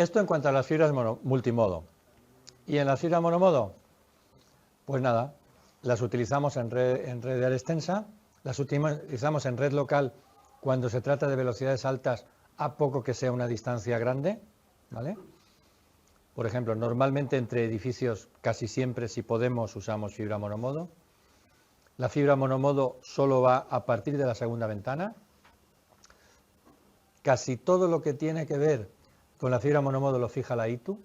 Esto en cuanto a las fibras multimodo. Y en las fibras monomodo, pues nada, las utilizamos en red de área extensa, las utilizamos en red local cuando se trata de velocidades altas a poco que sea una distancia grande, ¿vale? Por ejemplo, normalmente entre edificios casi siempre, si podemos, usamos fibra monomodo. La fibra monomodo solo va a partir de la segunda ventana. Casi todo lo que tiene que ver con la fibra monomodo lo fija la ITU.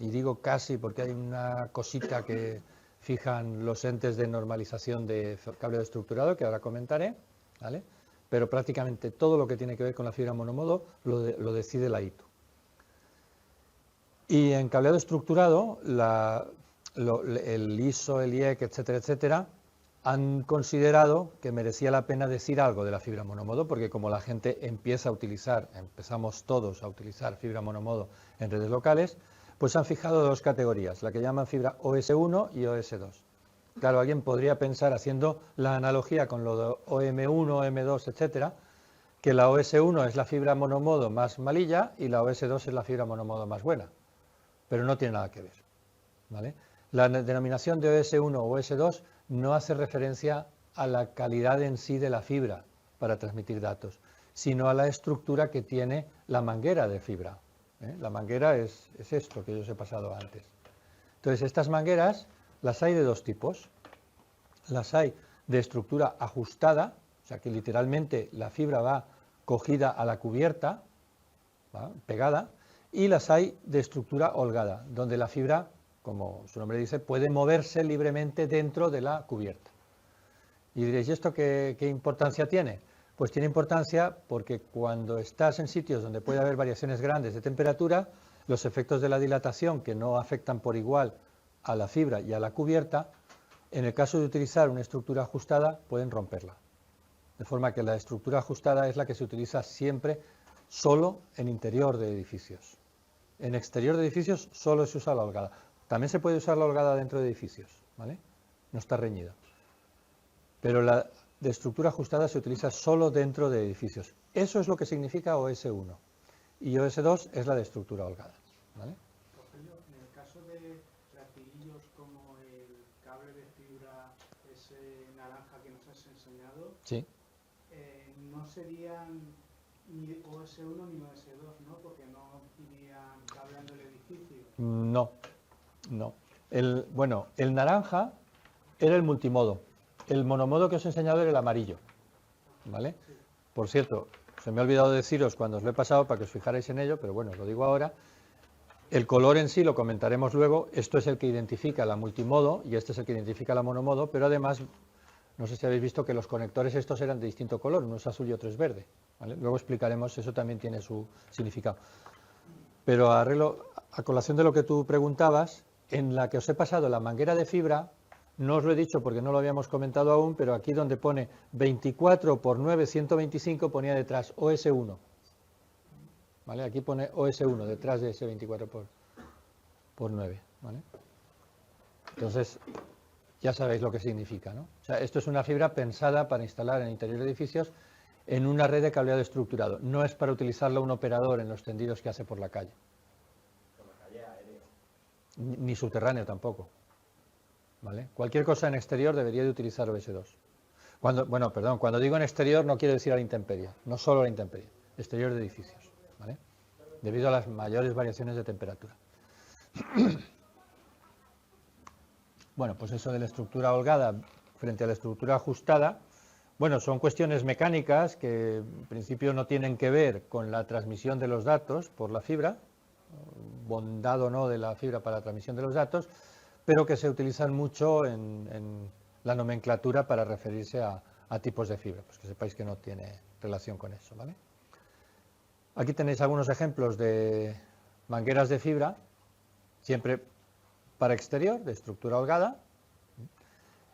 Y digo casi porque hay una cosita que fijan los entes de normalización de cableado estructurado, que ahora comentaré, ¿vale? Pero prácticamente todo lo que tiene que ver con la fibra monomodo lo decide la ITU. Y en cableado estructurado, el ISO, el IEC, etcétera, etcétera, han considerado que merecía la pena decir algo de la fibra monomodo, porque como la gente empezamos todos a utilizar fibra monomodo en redes locales, pues han fijado dos categorías, la que llaman fibra OS1 y OS2. Claro, alguien podría pensar, haciendo la analogía con lo de OM1, OM2, etcétera, que la OS1 es la fibra monomodo más malilla y la OS2 es la fibra monomodo más buena, pero no tiene nada que ver, ¿vale? La denominación de OS1 o OS2 no hace referencia a la calidad en sí de la fibra para transmitir datos, sino a la estructura que tiene la manguera de fibra. La manguera es esto que yo os he pasado antes. Entonces, estas mangueras las hay de dos tipos. Las hay de estructura ajustada, o sea que literalmente la fibra va cogida a la cubierta, ¿va? Pegada, y las hay de estructura holgada, donde la fibra, como su nombre dice, puede moverse libremente dentro de la cubierta. Y diréis, ¿y esto qué importancia tiene? Pues tiene importancia porque cuando estás en sitios donde puede haber variaciones grandes de temperatura, los efectos de la dilatación, que no afectan por igual a la fibra y a la cubierta, en el caso de utilizar una estructura ajustada, pueden romperla. De forma que la estructura ajustada es la que se utiliza siempre solo en interior de edificios. En exterior de edificios solo se usa la holgada. También se puede usar la holgada dentro de edificios, ¿vale? No está reñido. Pero la de estructura ajustada se utiliza solo dentro de edificios. Eso es lo que significa OS1. Y OS2 es la de estructura holgada, ¿vale? Rogelio, en el caso de platillos como el cable de fibra, ese naranja que nos has enseñado, sí. No serían ni OS1 ni OS2, ¿no? Porque no irían cableando el edificio. No. El naranja era el multimodo. El monomodo que os he enseñado era el amarillo, ¿vale? Sí. Por cierto, se me ha olvidado deciros cuando os lo he pasado para que os fijarais en ello, pero bueno, os lo digo ahora. El color en sí lo comentaremos luego. Esto es el que identifica la multimodo y este es el que identifica la monomodo, pero además, no sé si habéis visto que los conectores estos eran de distinto color, uno es azul y otro es verde, ¿vale? Luego explicaremos, eso también tiene su significado. Pero a colación de lo que tú preguntabas, en la que os he pasado la manguera de fibra, no os lo he dicho porque no lo habíamos comentado aún, pero aquí donde pone 24 por 9, 125, ponía detrás OS1. ¿Vale? Aquí pone OS1 detrás de ese 24 por 9. ¿Vale? Entonces, ya sabéis lo que significa, ¿no? O sea, esto es una fibra pensada para instalar en interior de edificios en una red de cableado estructurado. No es para utilizarla un operador en los tendidos que hace por la calle. Por la calle aéreo. Ni subterráneo tampoco. ¿Vale? Cualquier cosa en exterior debería de utilizar OS2. Cuando digo en exterior no quiero decir a la intemperie, no solo a la intemperie, exterior de edificios, ¿vale? Debido a las mayores variaciones de temperatura. Bueno, pues eso de la estructura holgada frente a la estructura ajustada, bueno, son cuestiones mecánicas que en principio no tienen que ver con la transmisión de los datos por la fibra, bondad o no de la fibra para la transmisión de los datos, pero que se utilizan mucho en la nomenclatura para referirse a tipos de fibra, pues que sepáis que no tiene relación con eso, ¿vale? Aquí tenéis algunos ejemplos de mangueras de fibra, siempre para exterior, de estructura holgada.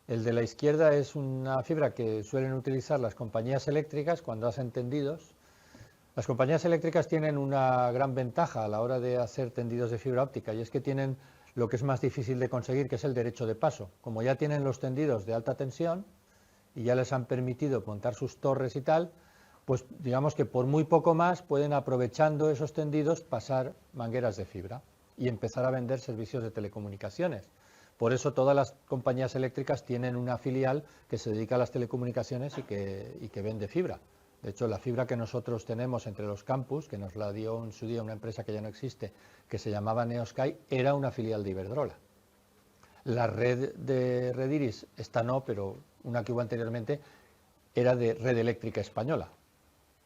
El de la izquierda es una fibra que suelen utilizar las compañías eléctricas cuando hacen tendidos. Las compañías eléctricas tienen una gran ventaja a la hora de hacer tendidos de fibra óptica, y es que tienen lo que es más difícil de conseguir, que es el derecho de paso. Como ya tienen los tendidos de alta tensión y ya les han permitido montar sus torres y tal, pues digamos que por muy poco más pueden, aprovechando esos tendidos, pasar mangueras de fibra y empezar a vender servicios de telecomunicaciones. Por eso todas las compañías eléctricas tienen una filial que se dedica a las telecomunicaciones y que vende fibra. De hecho, la fibra que nosotros tenemos entre los campus, que nos la dio en su día una empresa que ya no existe, que se llamaba Neosky, era una filial de Iberdrola. La red de Rediris, esta no, pero una que hubo anteriormente, era de Red Eléctrica Española.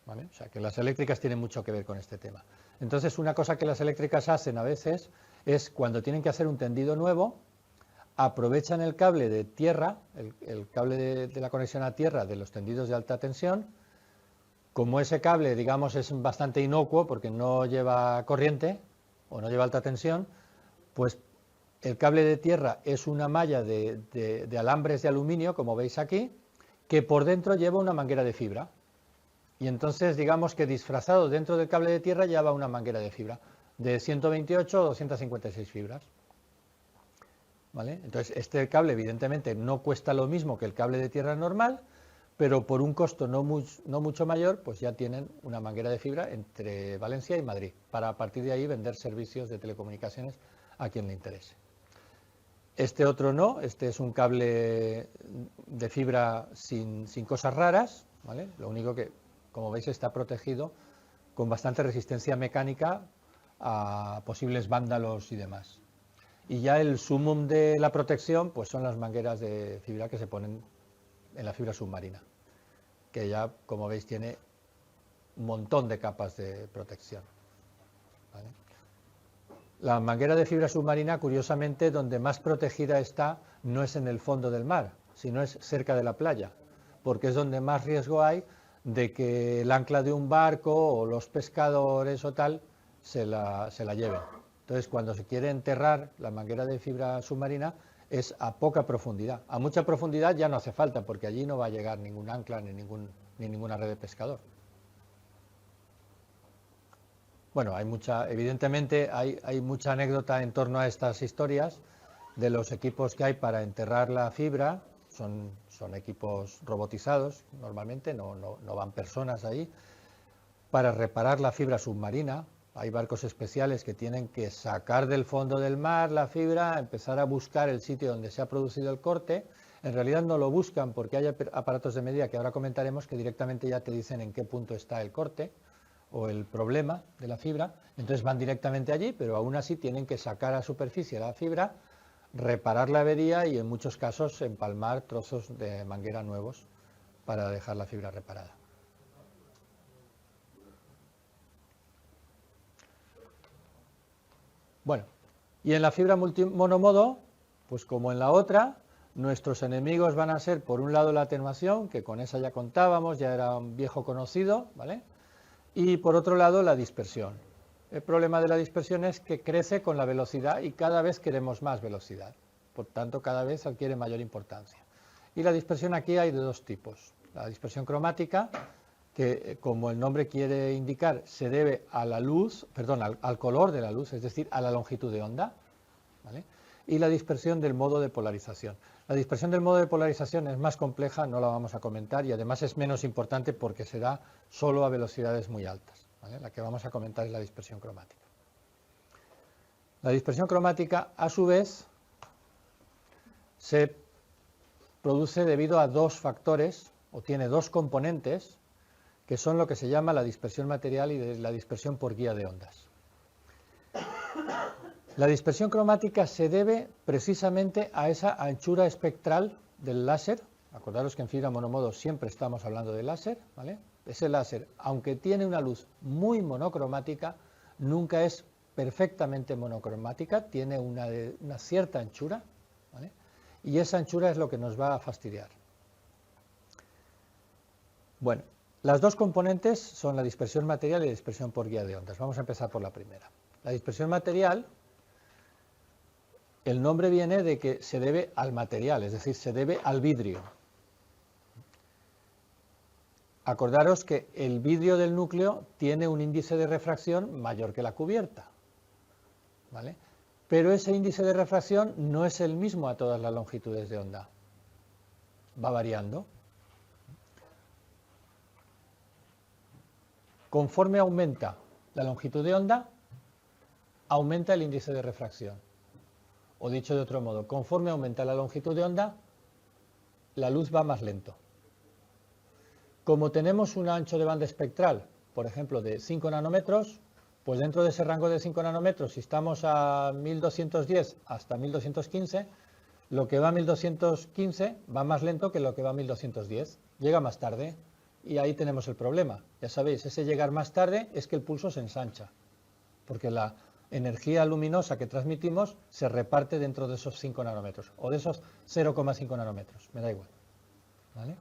¿Vale? O sea, que las eléctricas tienen mucho que ver con este tema. Entonces, una cosa que las eléctricas hacen a veces es, cuando tienen que hacer un tendido nuevo, aprovechan el cable de tierra, el cable de la conexión a tierra de los tendidos de alta tensión. Como ese cable, digamos, es bastante inocuo porque no lleva corriente o no lleva alta tensión, pues el cable de tierra es una malla de alambres de aluminio, como veis aquí, que por dentro lleva una manguera de fibra. Y entonces, digamos que disfrazado dentro del cable de tierra lleva una manguera de fibra de 128 o 256 fibras. ¿Vale? Entonces, este cable evidentemente no cuesta lo mismo que el cable de tierra normal, pero por un costo no mucho mayor, pues ya tienen una manguera de fibra entre Valencia y Madrid, para a partir de ahí vender servicios de telecomunicaciones a quien le interese. Este otro no, este es un cable de fibra sin cosas raras, ¿vale? Lo único que, como veis, está protegido con bastante resistencia mecánica a posibles vándalos y demás. Y ya el sumum de la protección, pues son las mangueras de fibra que se ponen en la fibra submarina, que ya, como veis, tiene un montón de capas de protección. ¿Vale? La manguera de fibra submarina, curiosamente, donde más protegida está, no es en el fondo del mar, sino es cerca de la playa, porque es donde más riesgo hay de que el ancla de un barco o los pescadores o tal se la lleven. Entonces, cuando se quiere enterrar la manguera de fibra submarina, es a poca profundidad. A mucha profundidad ya no hace falta, porque allí no va a llegar ningún ancla ni ninguna red de pescador. Bueno, evidentemente hay mucha anécdota en torno a estas historias de los equipos que hay para enterrar la fibra. Son equipos robotizados, normalmente, no van personas ahí. Para reparar la fibra submarina, hay barcos especiales que tienen que sacar del fondo del mar la fibra, empezar a buscar el sitio donde se ha producido el corte. En realidad no lo buscan porque hay aparatos de medida que ahora comentaremos que directamente ya te dicen en qué punto está el corte o el problema de la fibra. Entonces van directamente allí, pero aún así tienen que sacar a superficie la fibra, reparar la avería y en muchos casos empalmar trozos de manguera nuevos para dejar la fibra reparada. Bueno, y en la fibra monomodo, pues como en la otra, nuestros enemigos van a ser, por un lado, la atenuación, que con esa ya contábamos, ya era un viejo conocido, ¿vale? Y por otro lado, la dispersión. El problema de la dispersión es que crece con la velocidad y cada vez queremos más velocidad. Por tanto, cada vez adquiere mayor importancia. Y la dispersión aquí hay de dos tipos. La dispersión cromática, que como el nombre quiere indicar, se debe a la luz, perdón, al color de la luz, es decir, a la longitud de onda, ¿vale? Y la dispersión del modo de polarización. La dispersión del modo de polarización es más compleja, no la vamos a comentar, y además es menos importante porque se da solo a velocidades muy altas, ¿vale? La que vamos a comentar es la dispersión cromática. La dispersión cromática, a su vez, se produce debido a dos factores, o tiene dos componentes, que son lo que se llama la dispersión material y la dispersión por guía de ondas. La dispersión cromática se debe precisamente a esa anchura espectral del láser. Acordaros que en fibra monomodo siempre estamos hablando de láser, ¿vale? Ese láser, aunque tiene una luz muy monocromática, nunca es perfectamente monocromática, tiene una cierta anchura, ¿vale? Y esa anchura es lo que nos va a fastidiar. Bueno, las dos componentes son la dispersión material y la dispersión por guía de ondas. Vamos a empezar por la primera. La dispersión material, el nombre viene de que se debe al material, es decir, se debe al vidrio. Acordaros que el vidrio del núcleo tiene un índice de refracción mayor que la cubierta, ¿vale? Pero ese índice de refracción no es el mismo a todas las longitudes de onda, va variando. conforme aumenta la longitud de onda, aumenta el índice de refracción. O dicho de otro modo, conforme aumenta la longitud de onda, la luz va más lento. Como tenemos un ancho de banda espectral, por ejemplo, de 5 nanómetros, pues dentro de ese rango de 5 nanómetros, si estamos a 1210 hasta 1215, lo que va a 1215 va más lento que lo que va a 1210. Llega más tarde y ahí tenemos el problema. Ya sabéis, ese llegar más tarde es que el pulso se ensancha, porque la energía luminosa que transmitimos se reparte dentro de esos 5 nanómetros o de esos 0,5 nanómetros, me da igual. ¿Vale?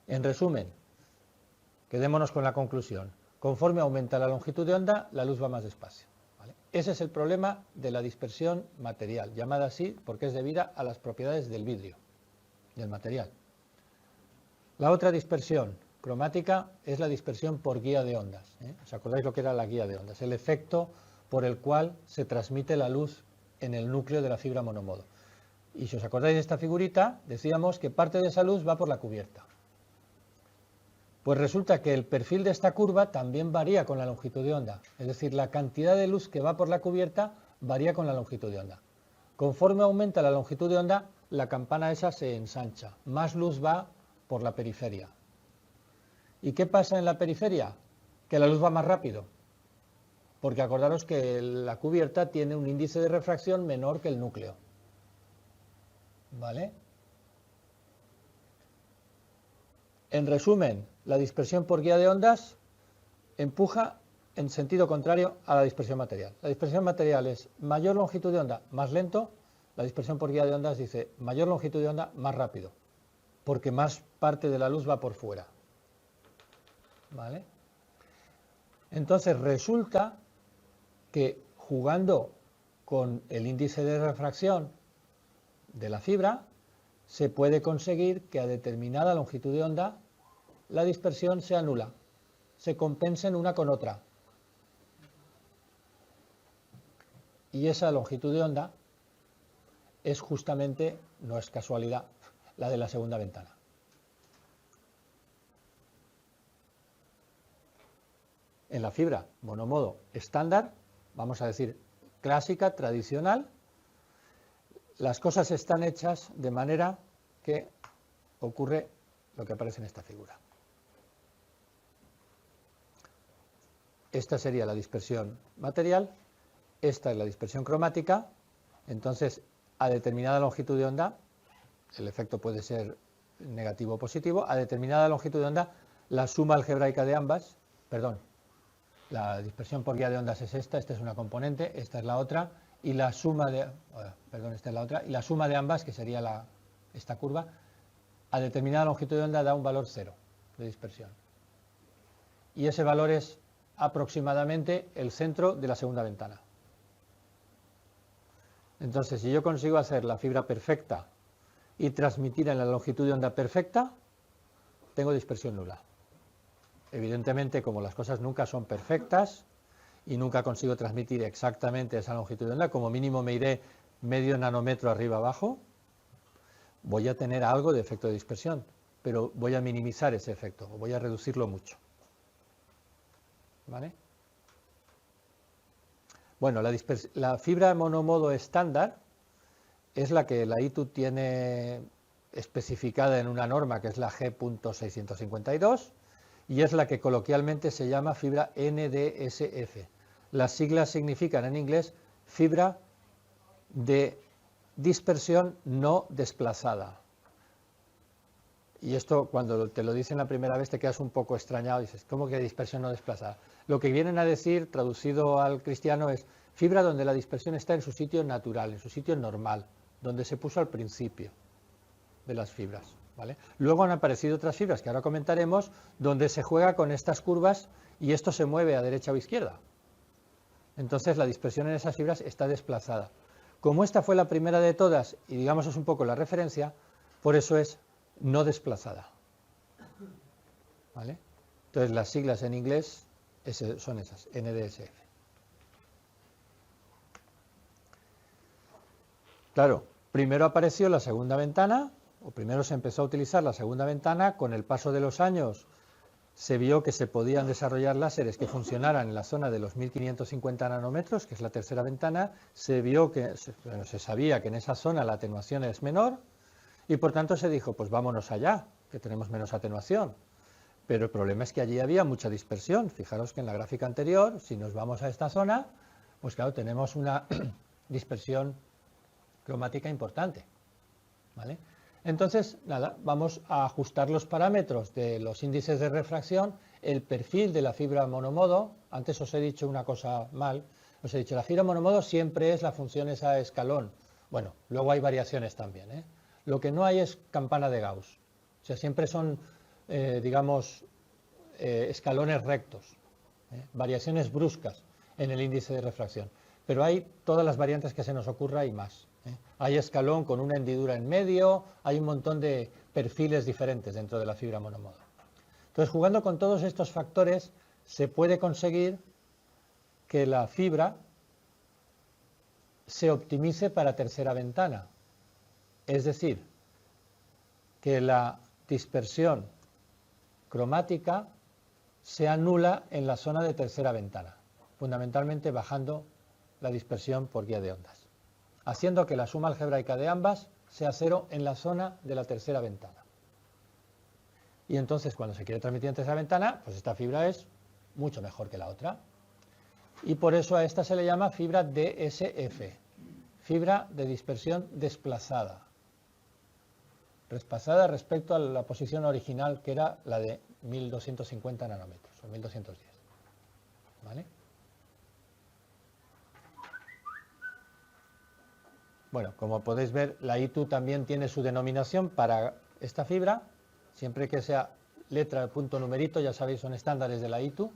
En resumen, quedémonos con la conclusión. Conforme aumenta la longitud de onda, la luz va más despacio. ¿Vale? Ese es el problema de la dispersión material, llamada así porque es debida a las propiedades del vidrio, del material. La otra dispersión cromática es la dispersión por guía de ondas. ¿Os acordáis lo que era la guía de ondas? El efecto por el cual se transmite la luz en el núcleo de la fibra monomodo. Y si os acordáis de esta figurita, decíamos que parte de esa luz va por la cubierta. Pues resulta que el perfil de esta curva también varía con la longitud de onda. Es decir, la cantidad de luz que va por la cubierta varía con la longitud de onda. Conforme aumenta la longitud de onda, la campana esa se ensancha. Más luz va por la periferia. ¿Y qué pasa en la periferia? Que la luz va más rápido. Porque acordaros que la cubierta tiene un índice de refracción menor que el núcleo. ¿Vale? En resumen, la dispersión por guía de ondas empuja en sentido contrario a la dispersión material. La dispersión material es mayor longitud de onda, más lento. La dispersión por guía de ondas dice mayor longitud de onda, más rápido, porque más parte de la luz va por fuera. ¿Vale? Entonces resulta que jugando con el índice de refracción de la fibra, se puede conseguir que a determinada longitud de onda la dispersión sea nula, se compensen una con otra. Y esa longitud de onda es justamente, no es casualidad, la de la segunda ventana. En la fibra monomodo estándar, vamos a decir clásica, tradicional, las cosas están hechas de manera que ocurre lo que aparece en esta figura. Esta sería la dispersión material, esta es la dispersión cromática. Entonces, a determinada longitud de onda, el efecto puede ser negativo o positivo, a determinada longitud de onda, la suma algebraica de ambas, la dispersión por guía de ondas es esta es una componente, esta es la otra, y la suma de, esta es la otra, y la suma de ambas, que sería esta curva, a determinada longitud de onda da un valor 0 de dispersión. Y ese valor es aproximadamente el centro de la segunda ventana. Entonces, si yo consigo hacer la fibra perfecta y transmitir en la longitud de onda perfecta, tengo dispersión nula. Evidentemente, como las cosas nunca son perfectas y nunca consigo transmitir exactamente esa longitud de onda, como mínimo me iré medio nanómetro arriba abajo, voy a tener algo de efecto de dispersión, pero voy a minimizar ese efecto, o voy a reducirlo mucho. ¿Vale? Bueno, la fibra monomodo estándar es la que la ITU tiene especificada en una norma que es la G.652 y es la que coloquialmente se llama fibra NDSF. Las siglas significan en inglés fibra de dispersión no desplazada. Y esto cuando te lo dicen la primera vez te quedas un poco extrañado, dices, ¿cómo que dispersión no desplazada? Lo que vienen a decir, traducido al cristiano, es fibra donde la dispersión está en su sitio natural, en su sitio normal, donde se puso al principio de las fibras. ¿Vale? Luego han aparecido otras fibras que ahora comentaremos, donde se juega con estas curvas y esto se mueve a derecha o izquierda. Entonces la dispersión en esas fibras está desplazada. Como esta fue la primera de todas, y digamos es un poco la referencia, por eso es no desplazada. ¿Vale? Entonces las siglas en inglés son esas, NDSF. Claro, primero apareció la segunda ventana, o primero se empezó a utilizar la segunda ventana, con el paso de los años se vio que se podían desarrollar láseres que funcionaran en la zona de los 1550 nanómetros, que es la tercera ventana. Se vio que, se sabía que en esa zona la atenuación es menor y por tanto se dijo, pues vámonos allá, que tenemos menos atenuación. Pero el problema es que allí había mucha dispersión. Fijaros que en la gráfica anterior, si nos vamos a esta zona, pues claro, tenemos una dispersión cromática importante, ¿vale? Entonces, nada, vamos a ajustar los parámetros de los índices de refracción, el perfil de la fibra monomodo. Antes os he dicho una cosa mal, os he dicho, la fibra monomodo siempre es la función esa escalón. Bueno, luego hay variaciones también, ¿eh? Lo que no hay es campana de Gauss, o sea, siempre son, digamos, escalones rectos, variaciones bruscas en el índice de refracción. Pero hay todas las variantes que se nos ocurra y más. Hay escalón con una hendidura en medio, hay un montón de perfiles diferentes dentro de la fibra monomodo. Entonces, jugando con todos estos factores, se puede conseguir que la fibra se optimice para tercera ventana. Es decir, que la dispersión cromática sea nula en la zona de tercera ventana, fundamentalmente bajando la dispersión por guía de ondas, haciendo que la suma algebraica de ambas sea cero en la zona de la tercera ventana. Y entonces, cuando se quiere transmitir en tercera ventana, pues esta fibra es mucho mejor que la otra. Y por eso a esta se le llama fibra DSF, fibra de dispersión desplazada respecto a la posición original, que era la de 1250 nanómetros, o 1210. ¿Vale? Bueno, como podéis ver, la ITU también tiene su denominación para esta fibra. Siempre que sea letra, punto, numerito, ya sabéis, son estándares de la ITU.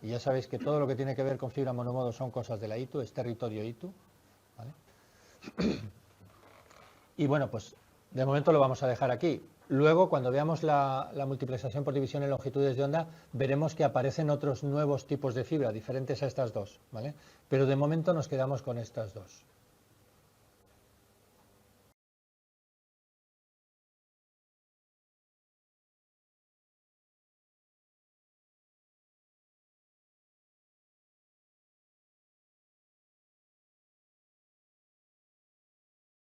Y ya sabéis que todo lo que tiene que ver con fibra monomodo son cosas de la ITU, es territorio ITU. ¿Vale? Y bueno, pues de momento lo vamos a dejar aquí. Luego, cuando veamos la multiplexación por división en longitudes de onda, veremos que aparecen otros nuevos tipos de fibra, diferentes a estas dos, ¿vale? Pero de momento nos quedamos con estas dos.